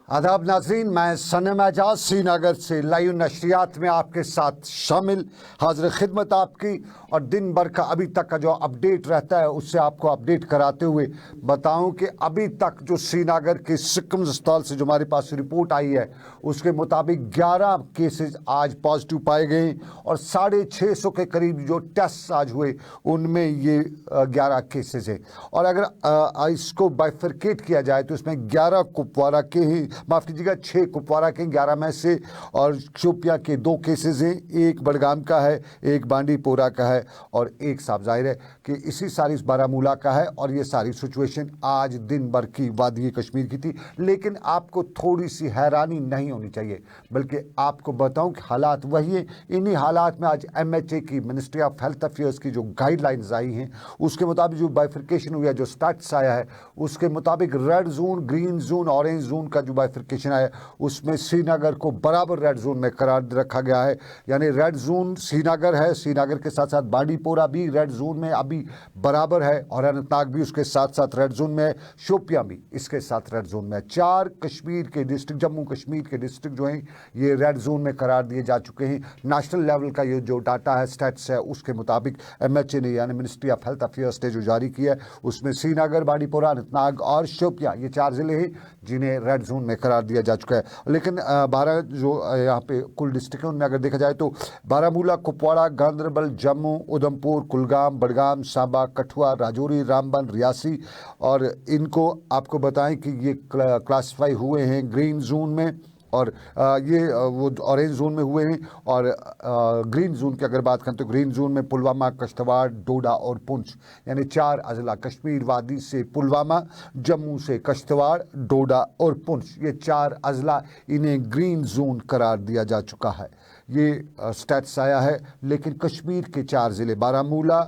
आदाब नाज़रीन, मैं सनम एजाज श्रीनगर से लाइव नशरियात में आपके साथ शामिल हाजिर खिदमत आपकी। और दिन भर का अभी तक का जो अपडेट रहता है उससे आपको अपडेट कराते हुए बताऊं कि अभी तक जो श्रीनगर के सिक्किम अस्पताल से जो हमारे पास रिपोर्ट आई है उसके मुताबिक 11 केसेस आज पॉजिटिव पाए गए और 650 के करीब जो टेस्ट आज हुए उनमें ये 11 केसेस हैं। और अगर इसको बाइफरकेट किया जाए तो इसमें 11 कुपवारा के ही, माफ़ कीजिएगा 6 कुपवारा के 11 में से, और शोपियां के 2 केसेस हैं, एक बडगाम का है, एक बांडीपोरा का है और एक साफ जाहिर है कि इसी सारी बारामूला का है। और ये सारी सिचुएशन आज दिन भर की वादी कश्मीर की थी। लेकिन आपको थोड़ी सी हैरानी नहीं होनी चाहिए, बल्कि आपको बताऊं कि हालात वही हैं। इन्हीं हालात में आज MHA की, मिनिस्ट्री ऑफ हेल्थ अफेयर्स की जो गाइडलाइंस आई हैं उसके मुताबिक जो बाइफरकेशन हुआ, जो स्टैट्स आया है उसके मुताबिक red zone, green zone, orange zone का जो बाइफरकेशन आया उसमें श्रीनगर को बराबर रेड जोन में करार रखा गया है। यानी रेड जोन श्रीनगर है, श्रीनगर के साथ साथ बांडीपोरा भी रेड जोन में अभी बराबर है और अनंतनाग भी उसके साथ साथ रेड जोन में है, शोपियां भी इसके साथ रेड जोन में है। 4 कश्मीर के डिस्ट्रिक्ट, जम्मू कश्मीर के डिस्ट्रिक्ट जो हैं ये रेड जोन में करार दिए जा चुके हैं। नेशनल लेवल का ये जो डाटा है, स्टैट्स है, उसके मुताबिक MHA ने यानी मिनिस्ट्री ऑफ हेल्थ अफेयर्स ने जो जारी किया है उसमें श्रीनगर, बांडीपोरा, अनंतनाग और शोपियां ये 4 ज़िले हैं जिन्हें रेड जोन में करार दिया जा चुका है। लेकिन 12 जो यहाँ पे कुल डिस्ट्रिक्ट हैं उनमें अगर देखा जाए तो बारामूला, कुपवाड़ा, गांदरबल, जम्मू, उधमपुर, कुलगाम, बडगाम, सांबा, कठुआ, राजौरी, रामबन, रियासी, और इनको आपको बताएं कि ये क्लासिफाई हुए हैं ग्रीन जोन में और ये वो ऑरेंज जोन में हुए हैं। और ग्रीन जोन की अगर बात करें तो ग्रीन जोन में पुलवामा, कश्तवाड़, डोडा और पुंछ, यानी 4 अजला, कश्मीर वादी से पुलवामा, जम्मू से कश्तवाड़, डोडा और पुंछ, ये 4 अजला इन्हें ग्रीन जोन करार दिया जा चुका है। ये स्टैट्स आया है। लेकिन कश्मीर के 4 ज़िले बारामूला,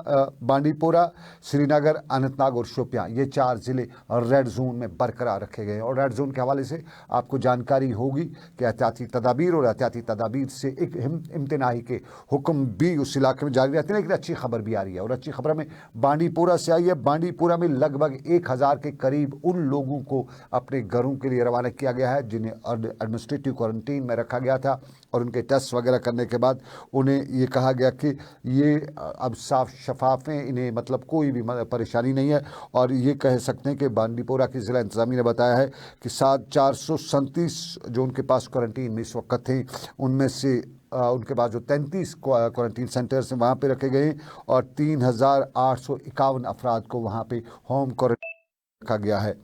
बांडीपोरा, श्रीनगर, अनंतनाग और शोपियां ये 4 ज़िले रेड जोन में बरकरार रखे गए हैं। और रेड जोन के हवाले से आपको जानकारी होगी कि एहतियाती तदाबीर और एहतियाती तदाबीर से एक इम्तनाही के हुक्म भी उस इलाके में जारी रहते हैं। लेकिन अच्छी खबर भी आ रही है और अच्छी खबर में बांडीपोरा से आई है। बांडीपोरा में लगभग 1000 के करीब उन लोगों को अपने घरों के लिए रवाना किया गया है जिन्हें एडमिनिस्ट्रेटिव क्वारंटीन में रखा गया था और उनके टेस्ट वगैरह करने के बाद उन्हें ये कहा गया कि ये अब साफ शफाफ हैं, इन्हें मतलब कोई भी परेशानी नहीं है। और ये कह सकते हैं कि बांडीपोरा की ज़िला इंतज़ामिया ने बताया है कि 437 जो उनके पास क्वारंटीन में इस वक्त थे उनमें से उनके पास जो 33 क्वारंटीन सेंटर्स हैं वहाँ पे रखे गए और 3851 अफराद को वहाँ पे होम क्वारंटीन रखा गया है।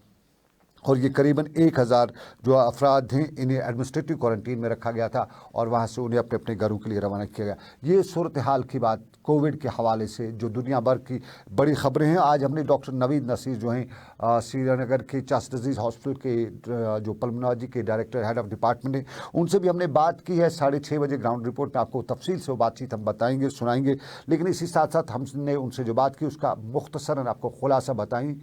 और ये करीबन 1000 जो अफराद हैं इन्हें एडमिनिस्ट्रेटिव क्वारंटीन में रखा गया था और वहाँ से उन्हें अपने अपने घरों के लिए रवाना किया गया। ये सूरत हाल की बात कोविड के हवाले से जो दुनिया भर की बड़ी खबरें हैं। आज हमने डॉक्टर नवीद नसीर जो हैं श्रीनगर के चेस्ट डिजीज़ हॉस्पिटल के जो पल्मोनोलॉजी के डायरेक्टर, हेड ऑफ डिपार्टमेंट हैं, उनसे भी हमने बात की है। 6:30 बजे ग्राउंड रिपोर्ट में आपको तफसील से वो बातचीत हम बताएंगे, सुनाएंगे। लेकिन इसी साथ साथ हमने उनसे जो बात की उसका मुख्तसरन आपको खुलासा बताएं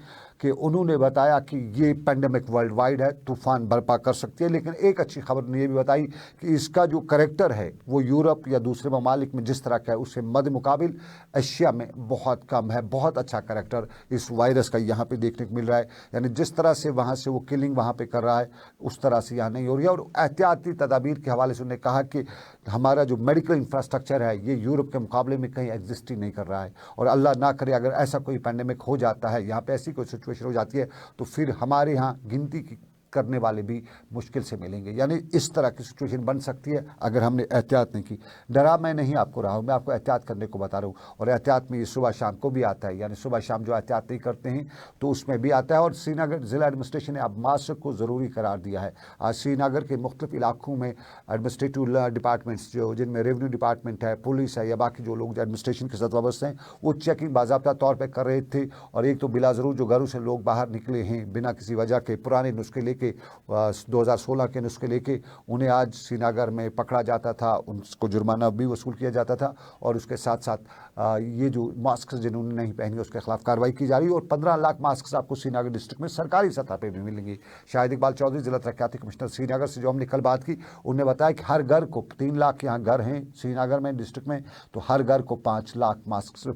कि उन्होंने बताया कि ये पेंडेमिक वर्ल्ड वाइड है, तूफ़ान बर्पा कर सकती है। लेकिन एक अच्छी खबर ने ये भी बताई कि इसका जो करैक्टर है वो यूरोप या दूसरे ममालिक में जिस तरह का है उससे मद मुकाबिल एशिया में बहुत कम है। बहुत अच्छा करैक्टर इस वायरस का यहाँ पे देखने को मिल रहा है। यानी जिस तरह से वहाँ से वो किलिंग वहाँ पे कर रहा है उस तरह से यहाँ नहीं हो रही है। और एहतियाती तदाबीर के हवाले से उन्होंने कहा कि हमारा जो मेडिकल इंफ्रास्ट्रक्चर है ये यूरोप के मुकाबले में कहीं एग्जिस्ट ही नहीं कर रहा है। और अल्लाह ना करे अगर ऐसा कोई पैंडेमिक हो जाता है, यहाँ पे ऐसी कोई सिचुएशन हो जाती है तो फिर हमारे यहाँ गिनती की करने वाले भी मुश्किल से मिलेंगे। यानी इस तरह की सिचुएशन बन सकती है अगर हमने एहतियात नहीं की। डरा मैं नहीं आपको रहा हूँ, मैं आपको एहतियात करने को बता रहा हूँ। और एहतियात में ये सुबह शाम को भी आता है, यानी सुबह शाम जो एहतियात नहीं करते हैं तो उसमें भी आता है। और श्रीनगर ज़िला एडमिनिस्ट्रेशन ने अब मास्क को ज़रूरी करार दिया है। आज श्रीनगर के मुख्तलिफ इलाकों में एडमिनिस्ट्रेटिव डिपार्टमेंट्स जो जिनमें रेवेन्यू डिपार्टमेंट है, पुलिस है या बाकी जो लोग एडमिनिस्ट्रेशन के साथ वाबस्ते हैं वो चेकिंग बाज़ाब्ता तौर पर कर रहे थे। और एक तो बिला ज़रूर जो घरों से लोग बाहर निकले हैं बिना किसी वजह के, पुराने नुस्खे लेके 2016 के नुस्खे लेके, उन्हें आज श्रीनगर में पकड़ा जाता था, उनको जुर्माना भी वसूल किया जाता था। और उसके साथ साथ ये जो मास्क जिन्होंने नहीं पहने उसके खिलाफ कार्रवाई की जा रही है। और 15 लाख मास्क आपको श्रीनगर डिस्ट्रिक्ट में सरकारी सतह पर भी मिलेंगे। शाहिद इकबाल चौधरी जिला तरक्याती कमिश्नर श्रीनगर से जो हमने कल बात की, उन्होंने बताया कि हर घर को 3 लाख यहाँ घर हैं श्रीनगर में डिस्ट्रिक्ट में, तो हर घर को 5 लाख मास्क,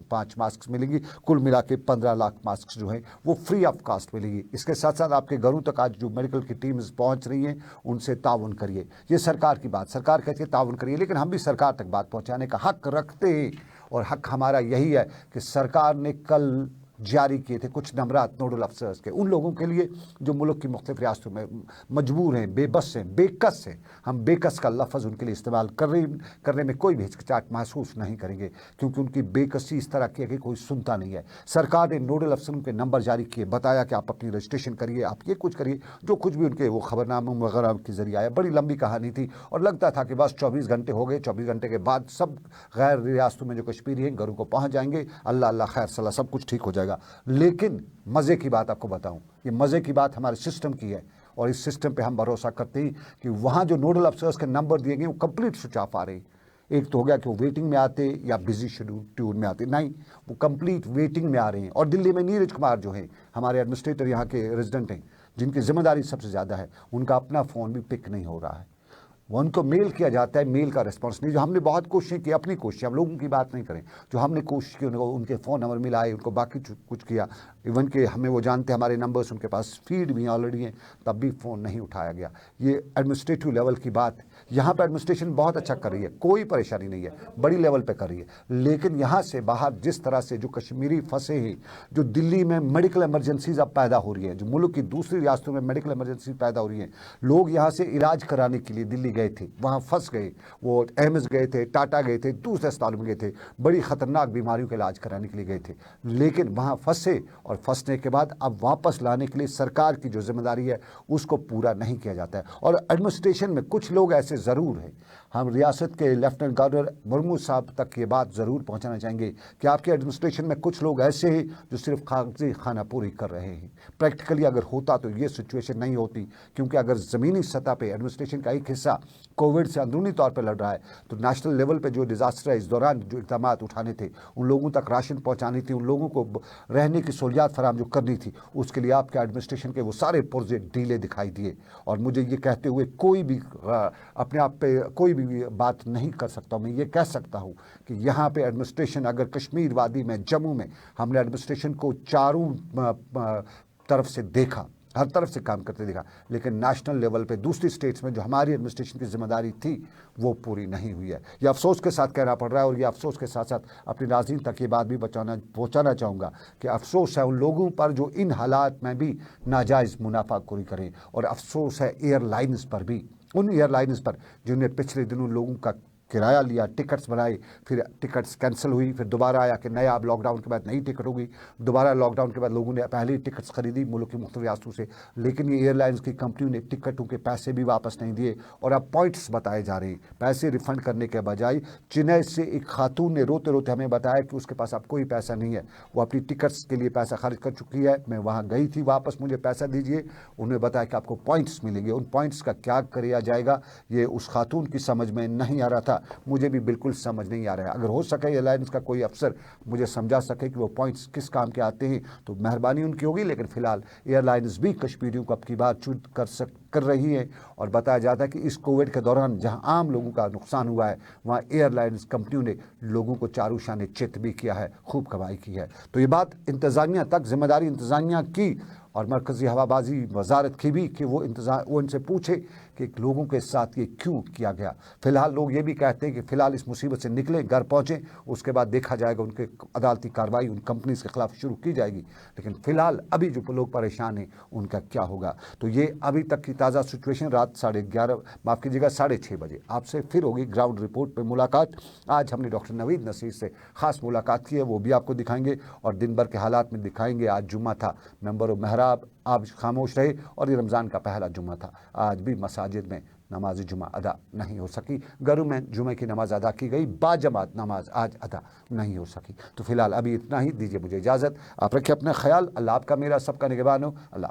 5 मास्क मिलेंगी। कुल मिला के 15 लाख मास्क जो हैं वो फ्री ऑफ कास्ट मिलेगी। इसके साथ साथ आपके घरों तक आज जो मेडिकल की टीम्स पहुंच रही हैं उनसे ताउन करिए। ये सरकार की बात, सरकार कहती है ताउन करिए, लेकिन हम भी सरकार तक बात पहुंचाने का हक रखते हैं और हक हमारा यही है कि सरकार ने कल जारी किए थे कुछ नंबरात नोडल अफसर्स के, उन लोगों के लिए जो मुल्क की मुख्तलिफ रियासतों में मजबूर हैं, बेबस हैं, बेकस हैं। हम बेकस का लफ्ज़ उनके लिए इस्तेमाल करने में कोई भी हिचकिचाहट महसूस नहीं करेंगे, क्योंकि उनकी बेकसी इस तरह की है कि कोई सुनता नहीं है। सरकार ने नोडल अफसरों के नंबर जारी किए, बताया कि आप अपनी रजिस्ट्रेशन करिए, आप ये कुछ करिए, जो कुछ भी उनके वो खबरनामों वगैरह के जरिए आया। बड़ी लंबी कहानी थी और लगता था कि बस 24 घंटे हो गए, 24 घंटे के बाद सब गैर रियासतों में जो कश्मीरी हैं घरों को पहुँच जाएंगे, अल्लाह अल्लाह खैर सलाह, सब कुछ ठीक हो जाएगा। लेकिन मज़े की बात आपको बताऊं, ये मज़े की बात हमारे सिस्टम की है और इस सिस्टम पे हम भरोसा करते हैं कि वहाँ जो नोडल अफसर्स के नंबर दिए गए वो कंप्लीट स्विच ऑफ आ रहे। एक तो हो गया कि वो वेटिंग में आते या बिजी शेड्यूल में आते, नहीं, वो कंप्लीट वेटिंग में आ रहे हैं। और दिल्ली में नीरज कुमार जो हैं हमारे एडमिनिस्ट्रेटर यहाँ के रेजिडेंट हैं, जिनकी जिम्मेदारी सबसे ज़्यादा है, उनका अपना फ़ोन भी पिक नहीं हो रहा है। वो उनको मेल किया जाता है, मेल का रिस्पांस नहीं। जो हमने बहुत कोशिशें की, अपनी कोशिश, हम लोगों की बात नहीं करें, जो हमने कोशिश की उनको उनके फ़ोन नंबर मिलाए, उनको बाकी कुछ किया, इवन के हमें वो जानते हमारे नंबर्स उनके पास फीड भी ऑलरेडी हैं, तब भी फ़ोन नहीं उठाया गया। ये एडमिनिस्ट्रेटिव लेवल की बात, यहाँ पर एडमिनिस्ट्रेशन बहुत अच्छा कर रही है, कोई परेशानी नहीं है, बड़ी लेवल पर कर रही है। लेकिन यहाँ से बाहर जिस तरह से जो कश्मीरी फंसे हैं, जो दिल्ली में मेडिकल इमरजेंसीज अब पैदा हो रही हैं, जो मुल्क की दूसरी रियासतों में मेडिकल इमरजेंसी पैदा हो रही हैं, लोग यहाँ से इलाज कराने के लिए दिल्ली गए थे, वहाँ फंस गए, वो एम्स गए थे, टाटा गए थे, दूसरे अस्पतालों में गए थे, बड़ी ख़तरनाक बीमारियों का इलाज कराने के लिए गए थे। लेकिन वहाँ फंसे और फंसने के बाद अब वापस लाने के लिए सरकार की जो जिम्मेदारी है उसको पूरा नहीं किया जाता है। और एडमिनिस्ट्रेशन में कुछ लोग ऐसे ज़रूर हैं, हम रियासत के लेफ्टिनेंट गवर्नर मुर्मू साहब तक ये बात ज़रूर पहुँचाना चाहेंगे कि आपके एडमिनिस्ट्रेशन में कुछ लोग ऐसे हैं जो सिर्फ कागजी खाना पूरी कर रहे हैं। प्रैक्टिकली अगर होता तो ये सिचुएशन नहीं होती, क्योंकि अगर ज़मीनी सतह पर एडमिनिस्ट्रेशन का एक हिस्सा कोविड से अंदरूनी तौर पर लड़ रहा है, तो नेशनल लेवल पे जो डिज़ास्टर है, इस दौरान जो इक़दाम उठाने थे, उन लोगों तक राशन पहुंचानी थी, उन लोगों को रहने की सहूलियात फराहम जो करनी थी, उसके लिए आपके एडमिनिस्ट्रेशन के वो सारे पुर्जे ढीले दिखाई दिए। और मुझे ये कहते हुए कोई भी अपने आप पे कोई भी बात नहीं कर सकता। मैं ये कह सकता हूँ कि यहाँ पे एडमिनिस्ट्रेशन, अगर कश्मीर वादी में, जम्मू में हमने एडमिनिस्ट्रेशन को चारों तरफ से देखा, हर तरफ से काम करते देखा, लेकिन नेशनल लेवल पे दूसरी स्टेट्स में जो हमारी एडमिनिस्ट्रेशन की जिम्मेदारी थी वो पूरी नहीं हुई है। ये अफसोस के साथ कहना पड़ रहा है और ये अफसोस के साथ साथ अपने नाज़रीन तक ये बात भी पहुँचाना चाहूँगा कि अफसोस है उन लोगों पर जो इन हालात में भी नाजायज़ मुनाफाखोरी करें, और अफसोस है एयरलाइंस पर भी, उन एयरलाइंस पर जिन्होंने पिछले दिनों लोगों का किराया लिया, टिकट्स बनाए, फिर टिकट्स कैंसिल हुई, फिर दोबारा आया कि नया अब लॉकडाउन के बाद नई टिकट होगी, दोबारा लॉकडाउन के बाद लोगों ने पहले ही टिकट्स खरीदी मुल्क की मुख्तलिफ रियासतों से, लेकिन ये एयरलाइंस की कंपनियों ने टिकटों के पैसे भी वापस नहीं दिए और अब पॉइंट्स बताए जा रहे हैं। पैसे रिफ़ंड करने के बजाय चेन्नई से एक खातून ने रोते रोते हमें बताया कि उसके पास अब कोई पैसा नहीं है, वो अपनी टिकट्स के लिए पैसा खर्च कर चुकी है। मैं वहाँ गई थी, वापस मुझे पैसा दीजिए, उन्होंने बताया कि आपको पॉइंट्स मिलेंगे। उन पॉइंट्स का क्या किया जाएगा ये उस खातून की समझ में नहीं आ रहा था, मुझे भी बिल्कुल समझ नहीं आ रहा है। अगर हो सके एयरलाइंस का कोई अफसर मुझे समझा सके कि वो पॉइंट्स किस काम के आते हैं तो मेहरबानी उनकी होगी। लेकिन फ़िलहाल एयरलाइंस भी कश्मीरियों को अब की बार चूत कर रही है और बताया जाता है कि इस कोविड के दौरान जहां आम लोगों का नुकसान हुआ है, वहां एयरलाइंस कंपनियों ने लोगों को चारू शाने चित भी किया है, खूब कमाई की है। तो ये बात इंतज़ामिया तक, जिम्मेदारी इंतज़ामिया की और मरकज़ी हवाबाजी वजारत की भी कि वो उनसे पूछे कि लोगों के साथ ये क्यों किया गया। फ़िलहाल लोग ये भी कहते हैं कि फ़िलहाल इस मुसीबत से निकलें, घर पहुँचें, उसके बाद देखा जाएगा, उनके अदालती कार्रवाई उन कंपनीज़ के ख़िलाफ़ शुरू की जाएगी। लेकिन फ़िलहाल अभी जो लोग परेशान हैं उनका क्या होगा। तो ये अभी तक की ताज़ा सिचुएशन। रात 6:30 बजे आपसे फिर होगी ग्राउंड रिपोर्ट पर मुलाकात। आज हमने डॉक्टर नवीद नसीर से ख़ास मुलाकात की है, वो भी आपको दिखाएंगे और दिन भर के हालात में दिखाएंगे। आज जुम्मा था, मेंबर ऑफ महराब आज खामोश रहे और ये रमज़ान का पहला जुम्मा था। आज भी मसाजिद में नमाज जुमा अदा नहीं हो सकी, घरों में जुमे की नमाज अदा की गई, बाजमात नमाज आज अदा नहीं हो सकी। तो फिलहाल अभी इतना ही, दीजिए मुझे इजाज़त। आप रखिए अपना ख्याल। अल्लाह आपका मेरा सबका निगहबान हो। अल्लाह।